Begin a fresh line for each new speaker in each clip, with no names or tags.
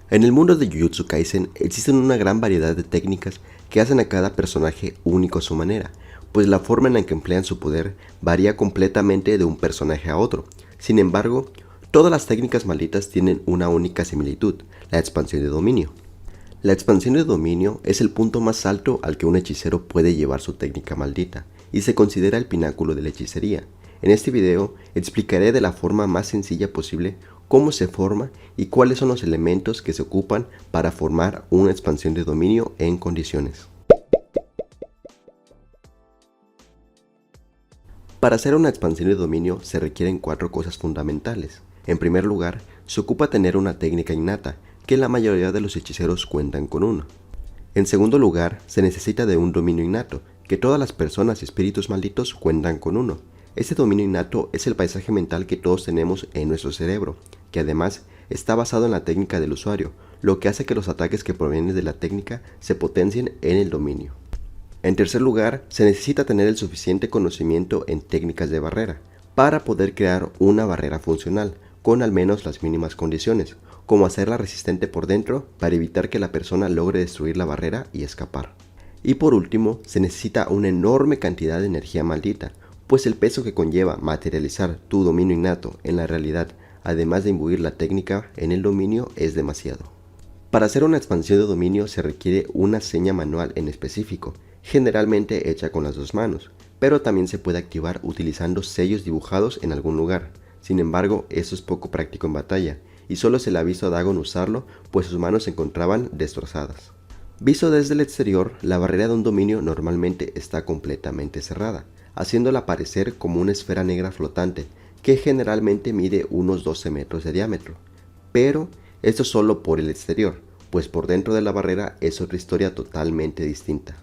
En el mundo de Jujutsu Kaisen existen una gran variedad de técnicas que hacen a cada personaje único a su manera, pues la forma en la que emplean su poder varía completamente de un personaje a otro. Sin embargo, todas las técnicas malditas tienen una única similitud: la expansión de dominio. La expansión de dominio es el punto más alto al que un hechicero puede llevar su técnica maldita, y se considera el pináculo de la hechicería. En este video explicaré de la forma más sencilla posible cómo se forma y cuáles son los elementos que se ocupan para formar una expansión de dominio en condiciones. Para hacer una expansión de dominio se requieren 4 cosas fundamentales. En primer lugar, se ocupa tener una técnica innata, que la mayoría de los hechiceros cuentan con uno. En segundo lugar, se necesita de un dominio innato, que todas las personas y espíritus malditos cuentan con uno. Este dominio innato es el paisaje mental que todos tenemos en nuestro cerebro, que además está basado en la técnica del usuario, lo que hace que los ataques que provienen de la técnica se potencien en el dominio. En tercer lugar, se necesita tener el suficiente conocimiento en técnicas de barrera, para poder crear una barrera funcional, con al menos las mínimas condiciones, como hacerla resistente por dentro para evitar que la persona logre destruir la barrera y escapar. Y por último, se necesita una enorme cantidad de energía maldita, pues el peso que conlleva materializar tu dominio innato en la realidad, además de imbuir la técnica en el dominio, es demasiado. Para hacer una expansión de dominio se requiere una seña manual en específico, generalmente hecha con las 2 manos, pero también se puede activar utilizando sellos dibujados en algún lugar. Sin embargo, eso es poco práctico en batalla, y solo se le ha visto a Dagon usarlo, pues sus manos se encontraban destrozadas. Visto desde el exterior, la barrera de un dominio normalmente está completamente cerrada, haciéndola parecer como una esfera negra flotante, que generalmente mide unos 12 metros de diámetro. Pero esto es solo por el exterior, pues por dentro de la barrera es otra historia totalmente distinta.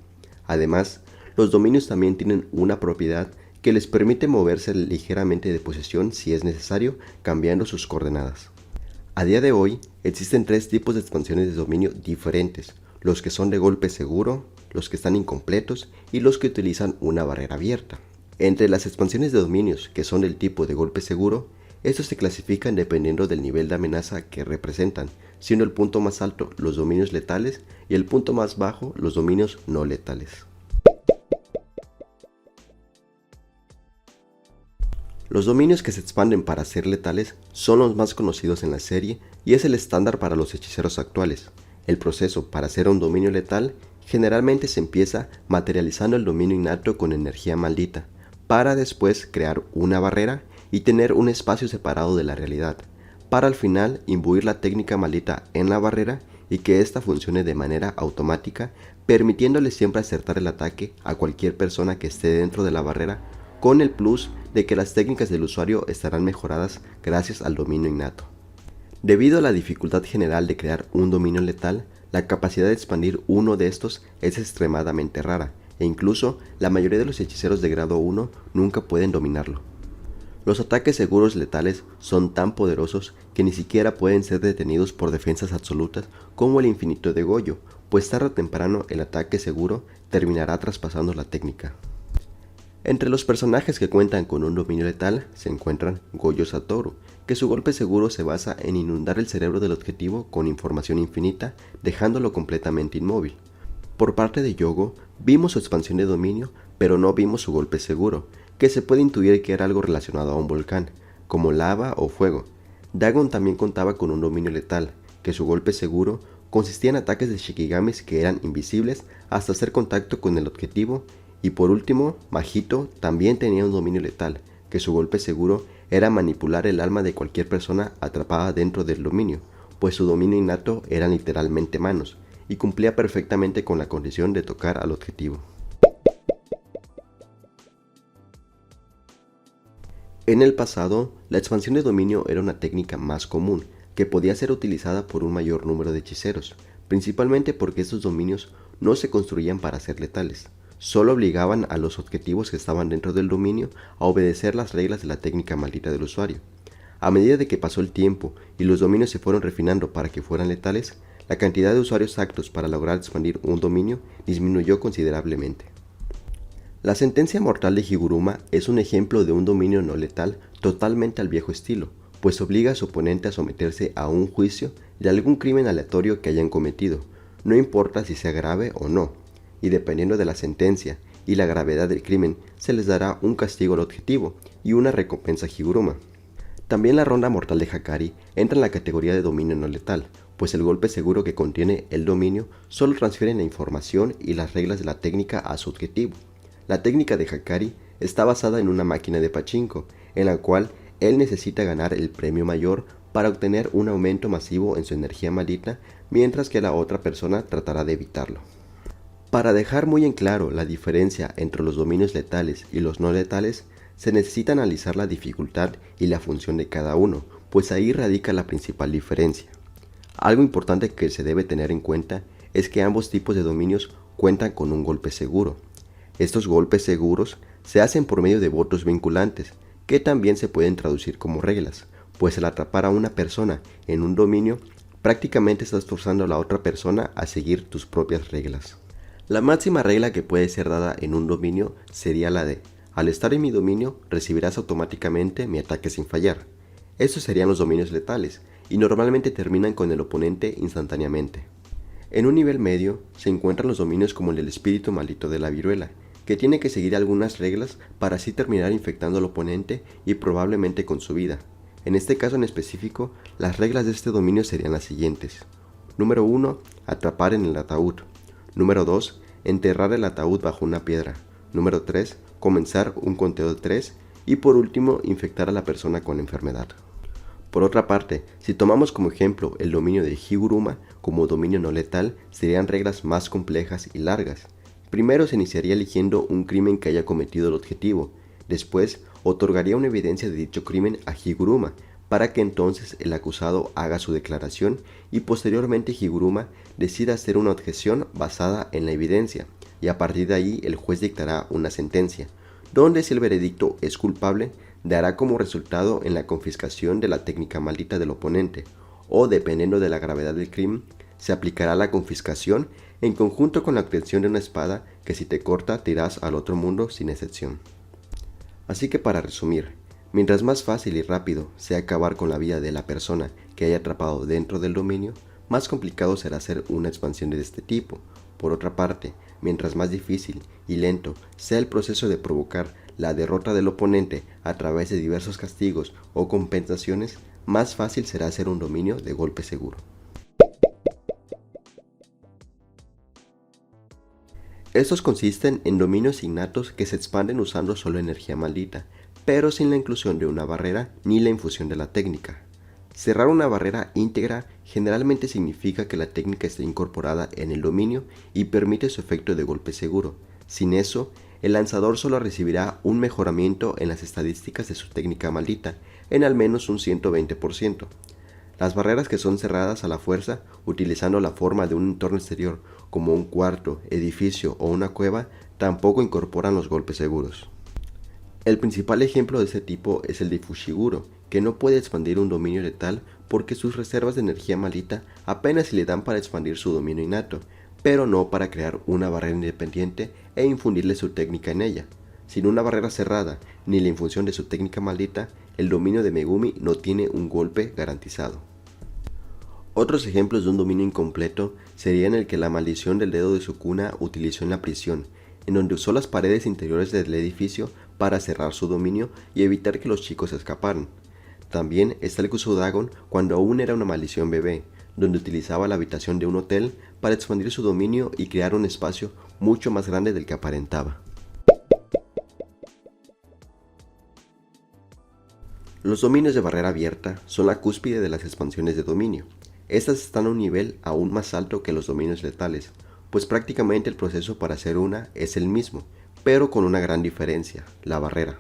Además, los dominios también tienen una propiedad que les permite moverse ligeramente de posición si es necesario, cambiando sus coordenadas. A día de hoy, existen 3 tipos de expansiones de dominio diferentes: los que son de golpe seguro, los que están incompletos y los que utilizan una barrera abierta. Entre las expansiones de dominios que son del tipo de golpe seguro, estos se clasifican dependiendo del nivel de amenaza que representan, siendo el punto más alto los dominios letales y el punto más bajo los dominios no letales. Los dominios que se expanden para ser letales son los más conocidos en la serie y es el estándar para los hechiceros actuales. El proceso para hacer un dominio letal generalmente se empieza materializando el dominio innato con energía maldita, para después crear una barrera y tener un espacio separado de la realidad, para al final imbuir la técnica maldita en la barrera y que ésta funcione de manera automática, permitiéndole siempre acertar el ataque a cualquier persona que esté dentro de la barrera, con el plus de que las técnicas del usuario estarán mejoradas gracias al dominio innato. Debido a la dificultad general de crear un dominio letal, la capacidad de expandir uno de estos es extremadamente rara, e incluso la mayoría de los hechiceros de grado 1 nunca pueden dominarlo. Los ataques seguros letales son tan poderosos que ni siquiera pueden ser detenidos por defensas absolutas como el infinito de Gojo, pues tarde o temprano el ataque seguro terminará traspasando la técnica. Entre los personajes que cuentan con un dominio letal se encuentran Gojo Satoru, que su golpe seguro se basa en inundar el cerebro del objetivo con información infinita, dejándolo completamente inmóvil. Por parte de Yogo, vimos su expansión de dominio, pero no vimos su golpe seguro, que se puede intuir que era algo relacionado a un volcán, como lava o fuego. Dagon también contaba con un dominio letal, que su golpe seguro consistía en ataques de Shikigamis que eran invisibles hasta hacer contacto con el objetivo. Y por último, Mahito también tenía un dominio letal, que su golpe seguro era manipular el alma de cualquier persona atrapada dentro del dominio, pues su dominio innato eran literalmente manos, y cumplía perfectamente con la condición de tocar al objetivo. En el pasado, la expansión de dominio era una técnica más común, que podía ser utilizada por un mayor número de hechiceros, principalmente porque estos dominios no se construían para ser letales. Solo obligaban a los objetivos que estaban dentro del dominio a obedecer las reglas de la técnica maldita del usuario. A medida de que pasó el tiempo y los dominios se fueron refinando para que fueran letales, la cantidad de usuarios aptos para lograr expandir un dominio disminuyó considerablemente. La sentencia mortal de Higuruma es un ejemplo de un dominio no letal totalmente al viejo estilo, pues obliga a su oponente a someterse a un juicio de algún crimen aleatorio que hayan cometido, no importa si sea grave o no, y dependiendo de la sentencia y la gravedad del crimen, se les dará un castigo al objetivo y una recompensa Higuruma. También la ronda mortal de Hakari entra en la categoría de dominio no letal, pues el golpe seguro que contiene el dominio solo transfiere la información y las reglas de la técnica a su objetivo. La técnica de Hakari está basada en una máquina de pachinko, en la cual él necesita ganar el premio mayor para obtener un aumento masivo en su energía maldita, mientras que la otra persona tratará de evitarlo. Para dejar muy en claro la diferencia entre los dominios letales y los no letales, se necesita analizar la dificultad y la función de cada uno, pues ahí radica la principal diferencia. Algo importante que se debe tener en cuenta es que ambos tipos de dominios cuentan con un golpe seguro. Estos golpes seguros se hacen por medio de votos vinculantes, que también se pueden traducir como reglas, pues al atrapar a una persona en un dominio, prácticamente estás forzando a la otra persona a seguir tus propias reglas. La máxima regla que puede ser dada en un dominio sería la de: al estar en mi dominio, recibirás automáticamente mi ataque sin fallar. Estos serían los dominios letales, y normalmente terminan con el oponente instantáneamente. En un nivel medio, se encuentran los dominios como el del espíritu maldito de la viruela, que tiene que seguir algunas reglas para así terminar infectando al oponente y probablemente con su vida. En este caso en específico, las reglas de este dominio serían las siguientes. Número 1. Atrapar en el ataúd. Número 2. Enterrar el ataúd bajo una piedra. Número 3. Comenzar un conteo de 3 y por último infectar a la persona con la enfermedad. Por otra parte, si tomamos como ejemplo el dominio de Higuruma como dominio no letal, serían reglas más complejas y largas. Primero se iniciaría eligiendo un crimen que haya cometido el objetivo, después otorgaría una evidencia de dicho crimen a Higuruma para que entonces el acusado haga su declaración y posteriormente Higuruma decida hacer una objeción basada en la evidencia, y a partir de ahí el juez dictará una sentencia, donde si el veredicto es culpable, dará como resultado en la confiscación de la técnica maldita del oponente, o dependiendo de la gravedad del crimen, se aplicará la confiscación en conjunto con la obtención de una espada que si te corta te irás al otro mundo sin excepción. Así que para resumir, mientras más fácil y rápido sea acabar con la vida de la persona que haya atrapado dentro del dominio, más complicado será hacer una expansión de este tipo. Por otra parte, mientras más difícil y lento sea el proceso de provocar la derrota del oponente a través de diversos castigos o compensaciones, más fácil será hacer un dominio de golpe seguro. Estos consisten en dominios innatos que se expanden usando solo energía maldita, pero sin la inclusión de una barrera ni la infusión de la técnica. Cerrar una barrera íntegra generalmente significa que la técnica está incorporada en el dominio y permite su efecto de golpe seguro. Sin eso, el lanzador solo recibirá un mejoramiento en las estadísticas de su técnica maldita, en al menos un 120%. Las barreras que son cerradas a la fuerza, utilizando la forma de un entorno exterior como un cuarto, edificio o una cueva, tampoco incorporan los golpes seguros. El principal ejemplo de este tipo es el de Fushiguro, que no puede expandir un dominio letal porque sus reservas de energía maldita apenas si le dan para expandir su dominio innato, pero no para crear una barrera independiente e infundirle su técnica en ella. Sin una barrera cerrada ni la infusión de su técnica maldita, el dominio de Megumi no tiene un golpe garantizado. Otros ejemplos de un dominio incompleto serían el que la maldición del dedo de Sukuna utilizó en la prisión, en donde usó las paredes interiores del edificio para cerrar su dominio y evitar que los chicos escaparan. También está el Kusudagon cuando aún era una maldición bebé, donde utilizaba la habitación de un hotel para expandir su dominio y crear un espacio mucho más grande del que aparentaba. Los dominios de barrera abierta son la cúspide de las expansiones de dominio. Estas están a un nivel aún más alto que los dominios letales, pues prácticamente el proceso para hacer una es el mismo, pero con una gran diferencia, la barrera.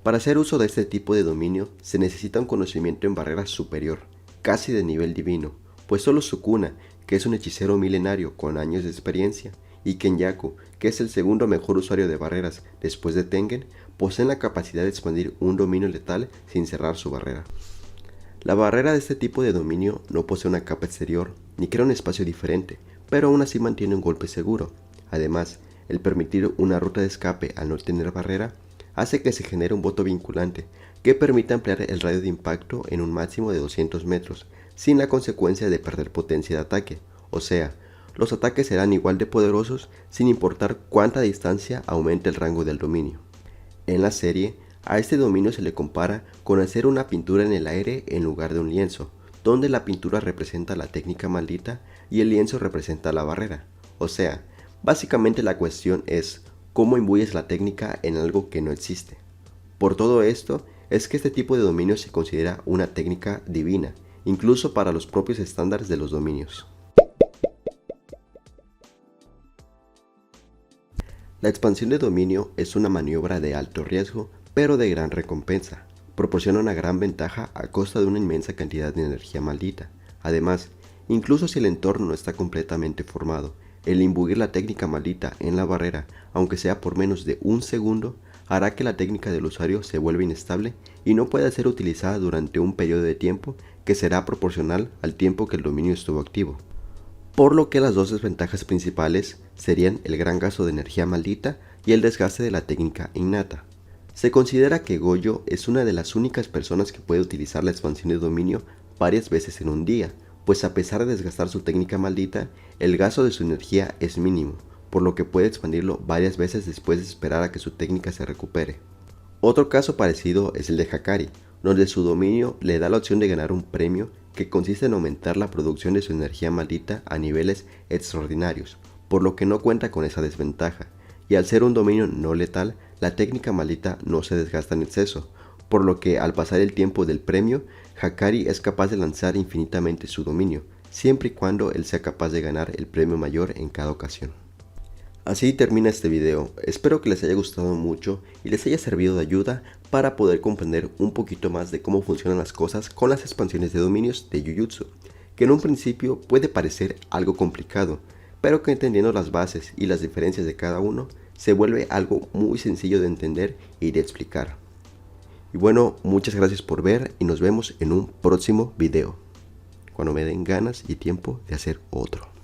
Para hacer uso de este tipo de dominio se necesita un conocimiento en barrera superior, casi de nivel divino, pues solo Sukuna, que es un hechicero milenario con años de experiencia, y Kenyaku, que es el segundo mejor usuario de barreras después de Tengen, poseen la capacidad de expandir un dominio letal sin cerrar su barrera. La barrera de este tipo de dominio no posee una capa exterior ni crea un espacio diferente, pero aún así mantiene un golpe seguro. Además, el permitir una ruta de escape al no tener barrera hace que se genere un voto vinculante, que permite ampliar el radio de impacto en un máximo de 200 metros, sin la consecuencia de perder potencia de ataque, o sea, los ataques serán igual de poderosos sin importar cuánta distancia aumente el rango del dominio. En la serie, a este dominio se le compara con hacer una pintura en el aire en lugar de un lienzo, donde la pintura representa la técnica maldita y el lienzo representa la barrera. O sea, básicamente la cuestión es cómo imbuyes la técnica en algo que no existe. Por todo esto, es que este tipo de dominio se considera una técnica divina, incluso para los propios estándares de los dominios. La expansión de dominio es una maniobra de alto riesgo, pero de gran recompensa. Proporciona una gran ventaja a costa de una inmensa cantidad de energía maldita. Además, incluso si el entorno no está completamente formado, el imbuir la técnica maldita en la barrera, aunque sea por menos de un segundo, hará que la técnica del usuario se vuelva inestable y no pueda ser utilizada durante un periodo de tiempo que será proporcional al tiempo que el dominio estuvo activo. Por lo que las dos desventajas principales serían el gran gasto de energía maldita y el desgaste de la técnica innata. Se considera que Goyo es una de las únicas personas que puede utilizar la expansión de dominio varias veces en un día, pues a pesar de desgastar su técnica maldita, el gasto de su energía es mínimo, por lo que puede expandirlo varias veces después de esperar a que su técnica se recupere. Otro caso parecido es el de Hakari, donde su dominio le da la opción de ganar un premio que consiste en aumentar la producción de su energía maldita a niveles extraordinarios, por lo que no cuenta con esa desventaja, y al ser un dominio no letal, la técnica maldita no se desgasta en exceso, por lo que al pasar el tiempo del premio, Hakari es capaz de lanzar infinitamente su dominio, siempre y cuando él sea capaz de ganar el premio mayor en cada ocasión. Así termina este video, espero que les haya gustado mucho y les haya servido de ayuda para poder comprender un poquito más de cómo funcionan las cosas con las expansiones de dominios de Jujutsu, que en un principio puede parecer algo complicado, pero que entendiendo las bases y las diferencias de cada uno, se vuelve algo muy sencillo de entender y de explicar. Y bueno, muchas gracias por ver y nos vemos en un próximo video, cuando me den ganas y tiempo de hacer otro.